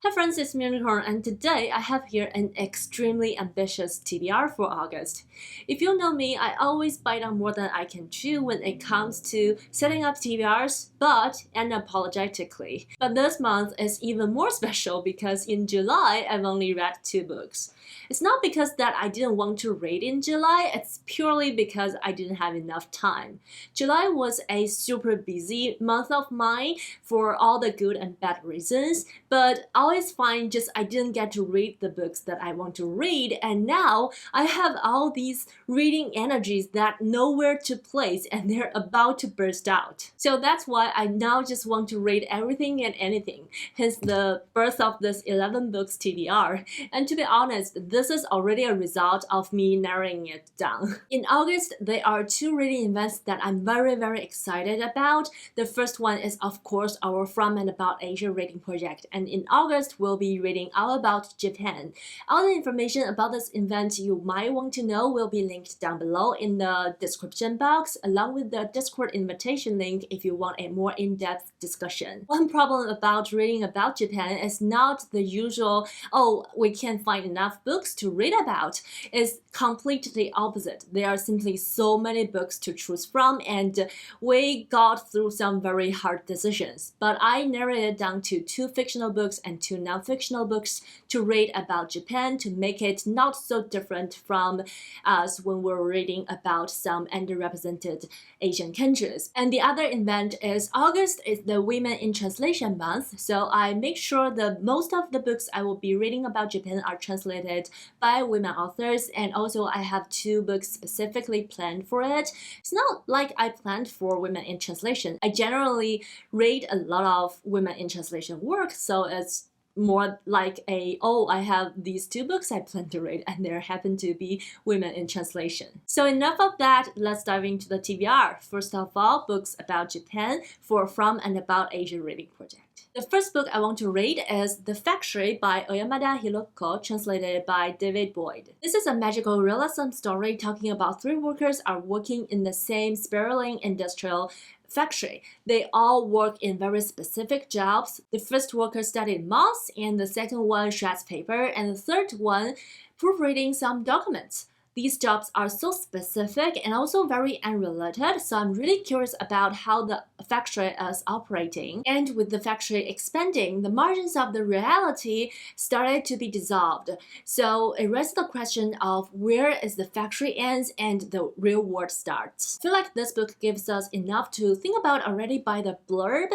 Hi friends, it's Unicorn, and today I have here an extremely ambitious TBR for August. If you know me, I always bite on more than I can chew when it comes to setting up TBRs, but unapologetically. But this month is even more special because in July I've only read 2 books. It's not because that I didn't want to read in July, it's purely because I didn't have enough time. July was a super busy month of mine for all the good and bad reasons, but I always find just I didn't get to read the books that I want to read, and now I have all these reading energies that nowhere to place and they're about to burst out. So that's why I now just want to read everything and anything, hence the birth of this 11 books TBR. And to be honest, this is already a result of me narrowing it down. In August, there are 2 reading events that I'm very excited about. The first one is of course our From and About Asia reading project, and in August we'll be reading all about Japan. All the information about this event you might want to know will be linked down below in the description box, along with the Discord invitation link if you want a more in-depth discussion. One problem about reading about Japan is not the usual, oh, we can't find enough books to read about. It's completely opposite. There are simply so many books to choose from, and we got through some very hard decisions. But I narrowed it down to 2 fictional books and 2 non-fictional books to read about Japan, to make it not so different from us when we're reading about some underrepresented Asian countries. And the other event is August is the Women in Translation month, so I make sure that most of the books I will be reading about Japan are translated by women authors, and also I have 2 books specifically planned for it. It's not like I planned for women in translation. I generally read a lot of women in translation work, so it's more like I have these 2 books I plan to read and there happen to be women in translation. So enough of that, let's dive into the TBR. First of all, books about Japan for From and About Asia reading project. The first book I want to read is The Factory by Oyamada Hiroko, translated by David Boyd. This is a magical realism story talking about 3 workers are working in the same spiraling industrial factory. They all work in very specific jobs. The first worker studied moths, and the second one shreds paper, and the third one proofreading some documents. These jobs are so specific and also very unrelated, so I'm really curious about how the factory is operating. And with the factory expanding, the margins of the reality started to be dissolved. So it raises the question of where is the factory ends and the real world starts. I feel like this book gives us enough to think about already by the blurb.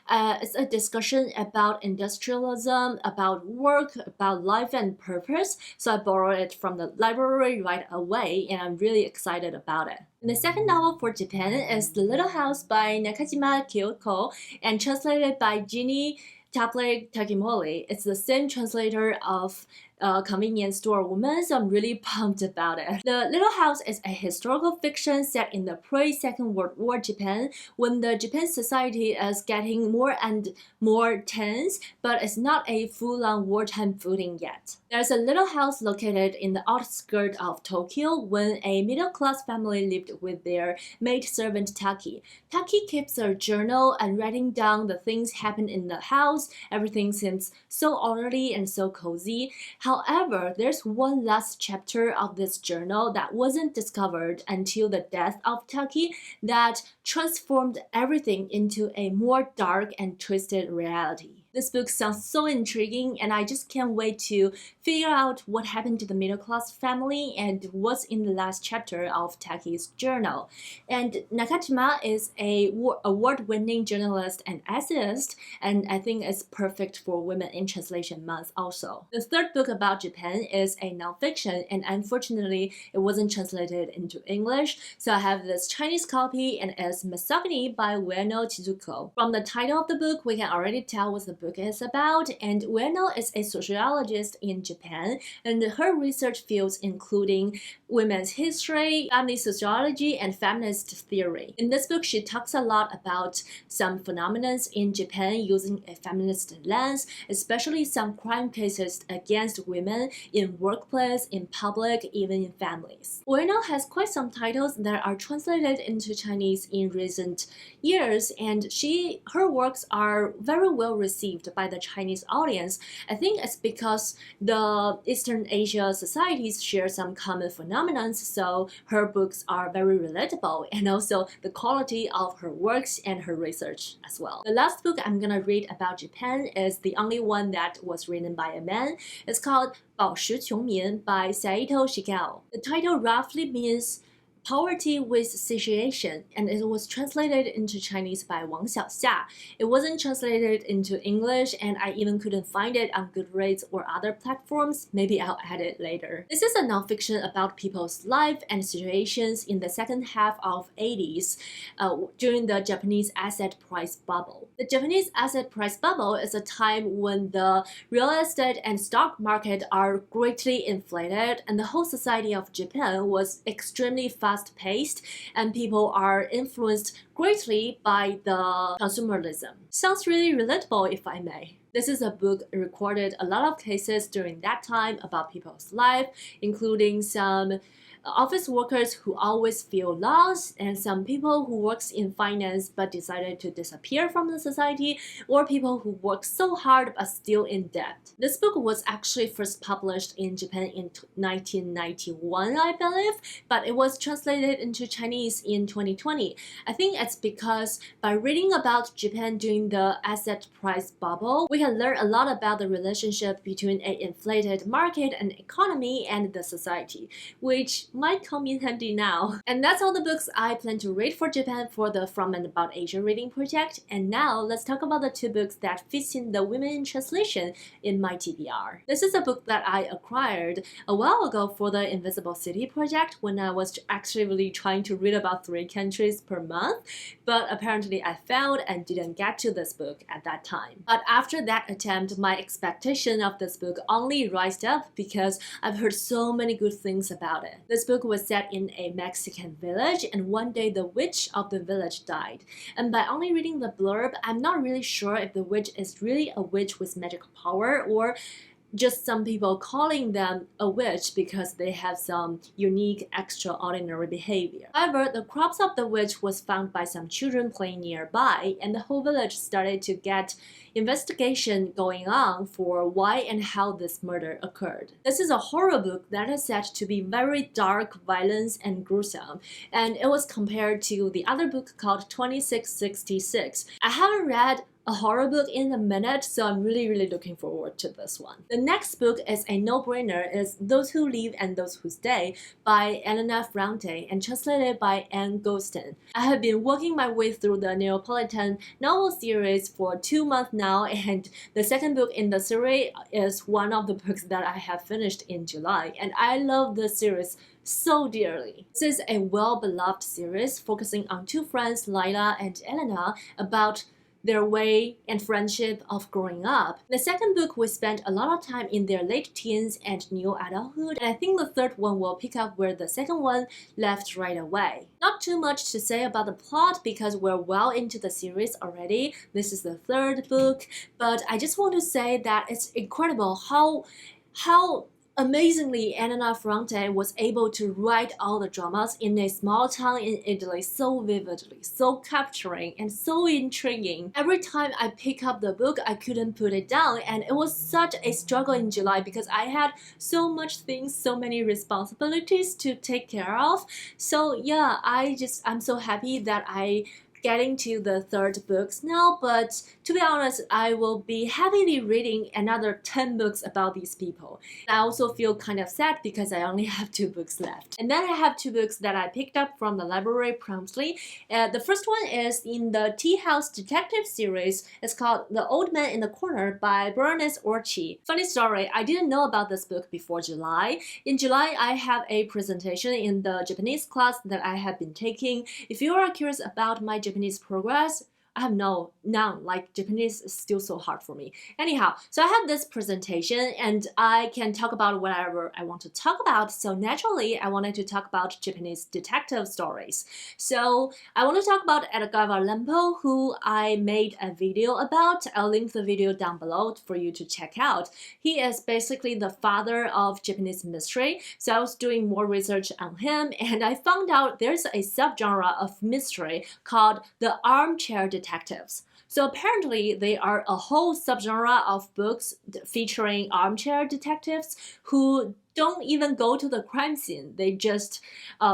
It's a discussion about industrialism, about work, about life and purpose, so I borrowed it from the library right away, and I'm really excited about it. And the second novel for Japan is The Little House by Nakajima Kyouko and translated by Ginny Tapley Takemori. It's the same translator of Convenience Store Woman, so I'm really pumped about it. The Little House is a historical fiction set in the pre-Second World War Japan, when the Japan society is getting more and more tense, but it's not a full-on wartime footing yet. There's a little house located in the outskirts of Tokyo when a middle-class family lived with their maid-servant Taki. Taki keeps a journal and writing down the things happen in the house. Everything seems so orderly and so cozy. However, there's one last chapter of this journal that wasn't discovered until the death of Taki that transformed everything into a more dark and twisted reality. This book sounds so intriguing, and I just can't wait to figure out what happened to the middle-class family and what's in the last chapter of Taki's journal. And Nakajima is a award-winning journalist and essayist, and I think it's perfect for Women in Translation Month also. The third book about Japan is a nonfiction, and unfortunately it wasn't translated into English, so I have this Chinese copy, and it's Misogyny by Ueno Chizuko. From the title of the book, we can already tell what the book is about, and Ueno is a sociologist in Japan, and her research fields including women's history, family sociology, and feminist theory. In this book, she talks a lot about some phenomena in Japan using a feminist lens, especially some crime cases against women in workplace, in public, even in families. Ueno has quite some titles that are translated into Chinese in recent years, and her works are very well received received by the Chinese audience. I think it's because the Eastern Asia societies share some common phenomena, so her books are very relatable, and also the quality of her works and her research as well. The last book I'm gonna read about Japan is the only one that was written by a man. It's called 饱食穷民 by Saitou Shigeo. The title roughly means poverty with satiation, and it was translated into Chinese by Wang Xiaoxia. It wasn't translated into English, and I even couldn't find it on Goodreads or other platforms. Maybe I'll add it later. This is a nonfiction about people's life and situations in the second half of 80s during the Japanese asset price bubble. The Japanese asset price bubble is a time when the real estate and stock market are greatly inflated, and the whole society of Japan was extremely fast-paced, and people are influenced greatly by the consumerism. Sounds really relatable, if I may. This is a book recorded a lot of cases during that time about people's life, including some office workers who always feel lost, and some people who works in finance but decided to disappear from the society, or people who work so hard but still in debt. This book was actually first published in Japan in 1991, I believe, but it was translated into Chinese in 2020. I think it's because by reading about Japan during the asset price bubble, we can learn a lot about the relationship between an inflated market and economy and the society, which might come in handy now. And that's all the books I plan to read for Japan for the From and About Asia reading project. And now let's talk about the two books that fit in the Women in Translation in my TBR. This is a book that I acquired a while ago for the Invisible City project when I was actively trying to read about 3 countries per month, but apparently I failed and didn't get to this book at that time. But after that attempt, my expectation of this book only rised up because I've heard so many good things about it. This book was set in a Mexican village, and one day the witch of the village died. And by only reading the blurb, I'm not really sure if the witch is really a witch with magical power or just some people calling them a witch because they have some unique, extraordinary behavior. However, the corpse of the witch was found by some children playing nearby, and the whole village started to get investigation going on for why and how this murder occurred. This is a horror book that is said to be very dark, violent, and gruesome, and it was compared to the other book called 2666. I haven't read a horror book in a minute, so I'm really looking forward to this one. The next book is a no-brainer, is Those Who Leave and Those Who Stay by Elena Ferrante and translated by Ann Goldstein. I have been working my way through the Neapolitan novel series for 2 months now, and the second book in the series is one of the books that I have finished in July, and I love the series so dearly. This is a well-beloved series focusing on 2 friends, Lila and Elena, about their way and friendship of growing up. The second book will spend a lot of time in their late teens and new adulthood, and I think the third one will pick up where the second one left right away. Not too much to say about the plot because we're well into the series already. This is the third book, but I just want to say that it's incredible how amazingly, Elena Ferrante was able to write all the dramas in a small town in Italy so vividly, so capturing, and so intriguing. Every time I pick up the book, I couldn't put it down, and it was such a struggle in July because I had so much things, so many responsibilities to take care of. So yeah, I'm so happy that I getting to the third books now, but to be honest, I will be happily reading another 10 books about these people. I also feel kind of sad because I only have 2 books left. And then I have 2 books that I picked up from the library promptly. The first one is in the Tea House Detective series. It's called The Old Man in the Corner by Baroness Orczy. Funny story, I didn't know about this book before July. In July, I have a presentation in the Japanese class that I have been taking. If you are curious about my Japanese progress, I have none, like Japanese is still so hard for me. Anyhow, so I have this presentation and I can talk about whatever I want to talk about. So naturally, I wanted to talk about Japanese detective stories. So I want to talk about Edgar Allan Poe, who I made a video about. I'll link the video down below for you to check out. He is basically the father of Japanese mystery. So I was doing more research on him and I found out there's a subgenre of mystery called the armchair detectives. So apparently, they are a whole subgenre of books featuring armchair detectives who don't even go to the crime scene. They just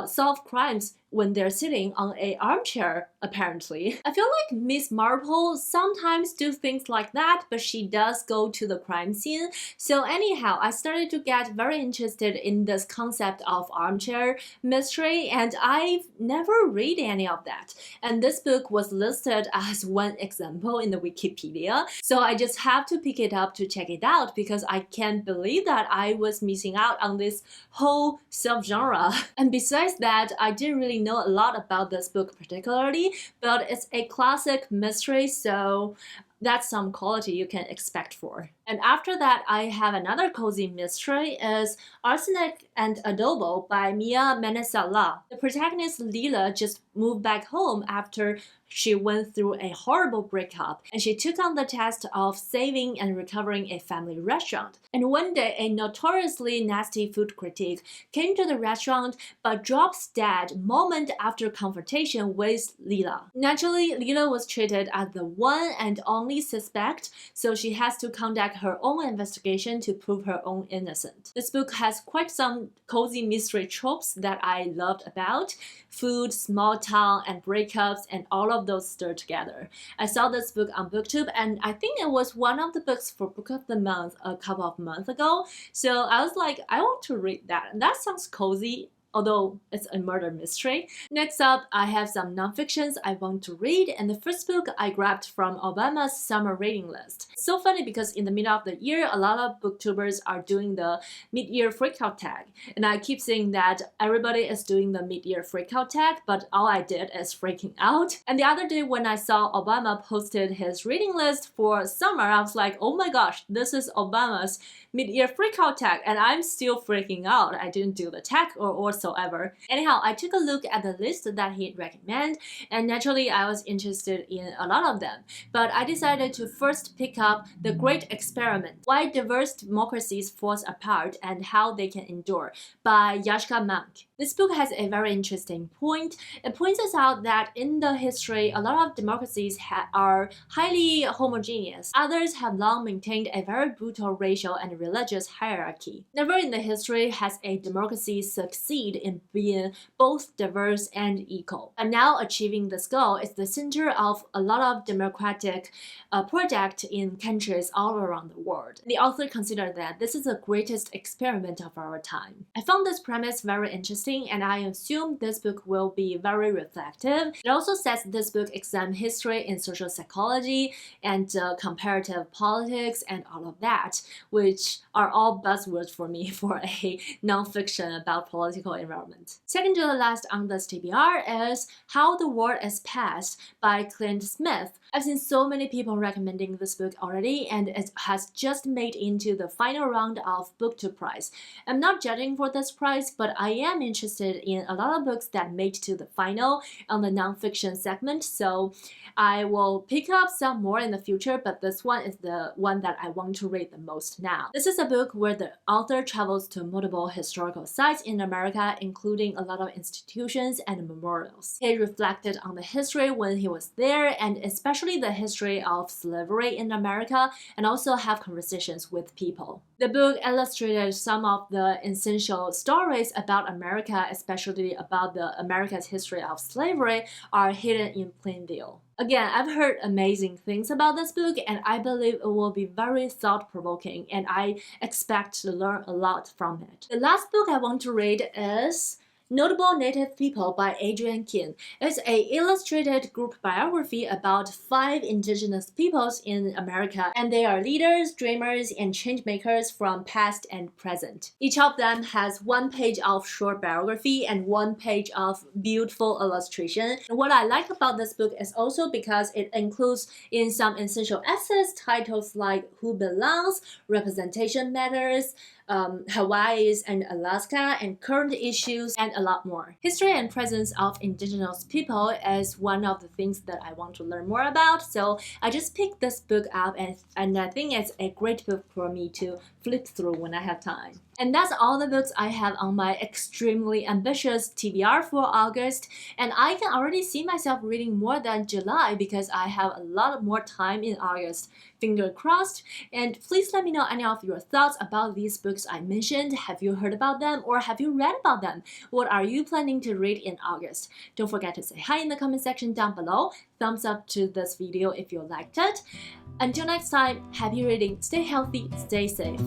solve crimes when they're sitting on a armchair, apparently. I feel like Miss Marple sometimes do things like that, but she does go to the crime scene. So anyhow, I started to get very interested in this concept of armchair mystery, and I've never read any of that. And this book was listed as one example in the Wikipedia, so I just have to pick it up to check it out because I can't believe that I was missing out on this whole subgenre. And besides that, I didn't really know a lot about this book particularly, but it's a classic mystery, so that's some quality you can expect for. And after that, I have another cozy mystery is Arsenic and Adobo by Mia Manansala. The protagonist Lila just moved back home after she went through a horrible breakup, and she took on the task of saving and recovering a family restaurant. And one day, a notoriously nasty food critic came to the restaurant but drops dead moment after confrontation with Lila. Naturally, Lila was treated as the one and only suspect, so she has to conduct her own investigation to prove her own innocence. This book has quite some cozy mystery tropes that I loved about: food, small town, and breakups, and all of those stirred together. I saw this book on BookTube, and I think it was one of the books for Book of the Month a couple of months ago. So I was like, I want to read that. And that sounds cozy, although it's a murder mystery. Next up, I have some nonfictions I want to read, and the first book I grabbed from Obama's summer reading list. It's so funny because in the middle of the year, a lot of booktubers are doing the mid-year freakout tag, and I keep seeing that everybody is doing the mid-year freakout tag, but all I did is freaking out. And the other day when I saw Obama posted his reading list for summer, I was like, oh my gosh, this is Obama's mid-year freakout tag, and I'm still freaking out. I didn't do the tag or whatsoever. Anyhow, I took a look at the list that he recommended, and naturally I was interested in a lot of them. But I decided to first pick up The Great Experiment: Why Diverse Democracies Falls Apart and How They Can Endure by Yashca Mounk. This book has a very interesting point. It points us out that in the history, a lot of democracies are highly homogeneous. Others have long maintained a very brutal racial and religious hierarchy. Never in the history has a democracy succeed in being both diverse and equal. And now achieving this goal is the center of a lot of democratic projects in countries all around the world. The author considered that this is the greatest experiment of our time. I found this premise very interesting, and I assume this book will be very reflective. It also says this book examines history in social psychology and comparative politics and all of that, which are all buzzwords for me for a nonfiction about political environment. Second to the last on this TBR is How the World is Passed by Clint Smith. I've seen so many people recommending this book already, and it has just made into the final round of BookTube prize. I'm not judging for this prize, but I am interested in a lot of books that made to the final on the nonfiction segment, so I will pick up some more in the future, but this one is the one that I want to read the most now. This is a book where the author travels to multiple historical sites in America, including a lot of institutions and memorials. He reflected on the history when he was there, and especially the history of slavery in America, and also have conversations with people. The book illustrated some of the essential stories about America, especially about the America's history of slavery, are hidden in plain view. Again, I've heard amazing things about this book, and I believe it will be very thought-provoking, and I expect to learn a lot from it. The last book I want to read is Notable Native People by Adrienne Keene. It's an illustrated group biography about 5 indigenous peoples in America, and they are leaders, dreamers, and changemakers from past and present. Each of them has 1 page of short biography and 1 page of beautiful illustration. And what I like about this book is also because it includes in some essential essays titles like Who Belongs, Representation Matters, Hawaii's and Alaska, and current issues, and a a lot more. History and presence of indigenous people is one of the things that I want to learn more about, so I just picked this book up and I think it's a great book for me to flip through when I have time. And that's all the books I have on my extremely ambitious TBR for August, and I can already see myself reading more than July because I have a lot more time in August. Finger crossed. And please let me know any of your thoughts about these books I mentioned. Have you heard about them or have you read about them? What are you planning to read in August? Don't forget to say hi in the comment section down below. Thumbs up to this video if you liked it. Until next time, happy reading, stay healthy, stay safe.